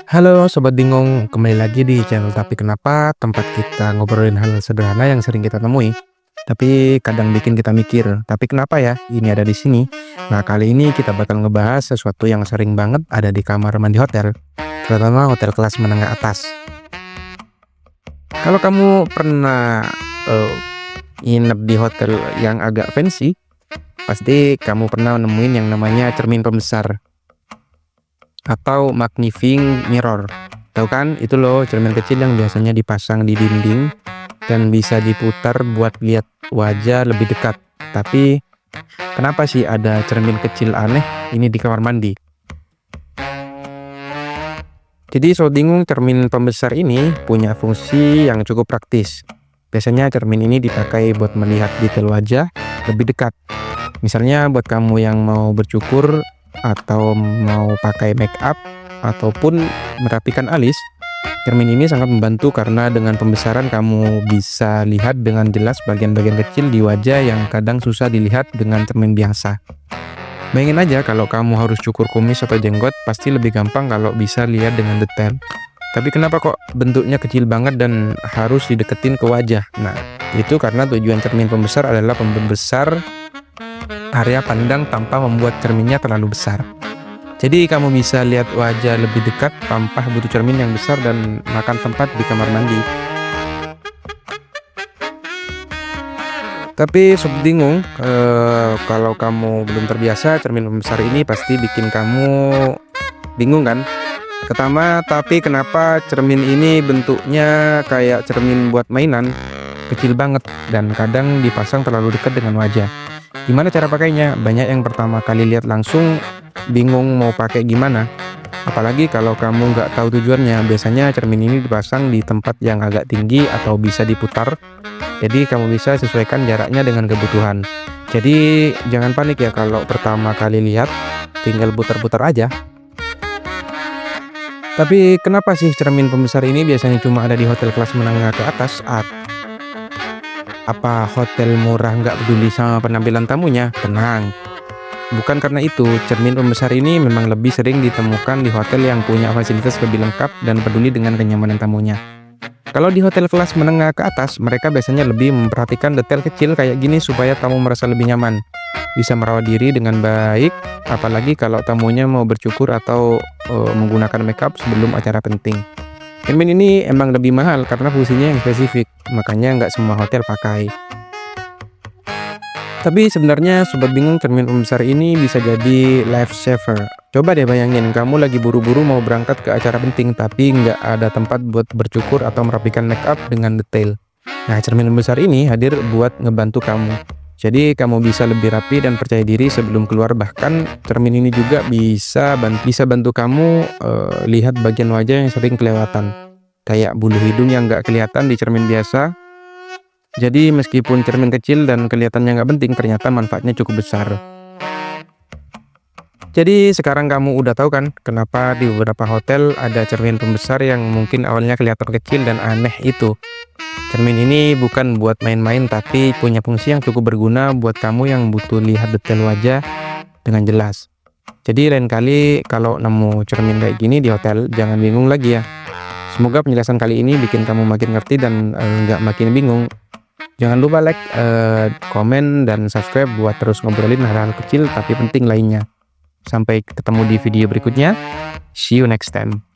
Halo Sobat Bingung, kembali lagi di channel Tapi Kenapa, tempat kita ngobrolin hal sederhana yang sering kita temui. Tapi kadang bikin kita mikir, tapi kenapa ya ini ada di sini? Nah, kali ini kita bakal ngebahas sesuatu yang sering banget ada di kamar mandi hotel, terutama hotel kelas menengah atas. Kalau kamu pernah eh, nginep di hotel yang agak fancy, pasti kamu pernah nemuin yang namanya cermin pembesar atau magnifying mirror. Tahu kan? Itu loh cermin kecil yang biasanya dipasang di dinding dan bisa diputar buat lihat wajah lebih dekat. Tapi kenapa sih ada cermin kecil aneh ini di kamar mandi? Jadi so bingung, cermin pembesar ini punya fungsi yang cukup praktis. Biasanya cermin ini dipakai buat melihat detail wajah lebih dekat. Misalnya buat kamu yang mau bercukur atau mau pakai make up ataupun merapikan alis, cermin ini sangat membantu karena dengan pembesaran kamu bisa lihat dengan jelas bagian-bagian kecil di wajah yang kadang susah dilihat dengan cermin biasa. Bayangin aja kalau kamu harus cukur kumis atau jenggot, pasti lebih gampang kalau bisa lihat dengan detail. Tapi kenapa kok bentuknya kecil banget dan harus dideketin ke wajah? Nah, itu karena tujuan cermin pembesar adalah membesar area pandang tanpa membuat cerminnya terlalu besar. Jadi kamu bisa lihat wajah lebih dekat tanpa butuh cermin yang besar dan makan tempat di kamar mandi. Tapi sob bingung, kalau kamu belum terbiasa, cermin pembesar ini pasti bikin kamu bingung kan? Pertama, tapi kenapa cermin ini bentuknya kayak cermin buat mainan? Kecil banget dan kadang dipasang terlalu dekat dengan wajah. Gimana cara pakainya? Banyak yang pertama kali lihat langsung bingung mau pakai gimana. Apalagi kalau kamu nggak tahu tujuannya. Biasanya cermin ini dipasang di tempat yang agak tinggi atau bisa diputar. Jadi kamu bisa sesuaikan jaraknya dengan kebutuhan. Jadi jangan panik ya kalau pertama kali lihat, tinggal putar-putar aja. Tapi kenapa sih cermin pembesar ini biasanya cuma ada di hotel kelas menengah ke atas? Apa hotel murah nggak peduli sama penampilan tamunya? Tenang, bukan karena itu. Cermin pembesar ini memang lebih sering ditemukan di hotel yang punya fasilitas lebih lengkap dan peduli dengan kenyamanan tamunya. Kalau di hotel kelas menengah ke atas, mereka biasanya lebih memperhatikan detail kecil kayak gini supaya tamu merasa lebih nyaman, bisa merawat diri dengan baik, apalagi kalau tamunya mau bercukur atau menggunakan makeup sebelum acara penting. Cermin ini emang lebih mahal karena fungsinya yang spesifik, makanya nggak semua hotel pakai. Tapi sebenarnya sobat bingung, cermin pembesar ini bisa jadi life saver. Coba deh bayangin, kamu lagi buru-buru mau berangkat ke acara penting tapi nggak ada tempat buat bercukur atau merapikan makeup dengan detail. Nah, cermin pembesar ini hadir buat ngebantu kamu. Jadi kamu bisa lebih rapi dan percaya diri sebelum keluar. Bahkan cermin ini juga bisa bantu kamu lihat bagian wajah yang sering kelewatan, kayak bulu hidung yang nggak kelihatan di cermin biasa. Jadi meskipun cermin kecil dan kelihatannya nggak penting, ternyata manfaatnya cukup besar. Jadi sekarang kamu udah tahu kan kenapa di beberapa hotel ada cermin pembesar yang mungkin awalnya kelihatan kecil dan aneh itu. Cermin ini bukan buat main-main tapi punya fungsi yang cukup berguna buat kamu yang butuh lihat detail wajah dengan jelas. Jadi lain kali kalau nemu cermin kayak gini di hotel, jangan bingung lagi ya. Semoga penjelasan kali ini bikin kamu makin ngerti dan nggak makin bingung. Jangan lupa like, komen, dan subscribe buat terus ngobrolin hal-hal kecil tapi penting lainnya. Sampai ketemu di video berikutnya. See you next time.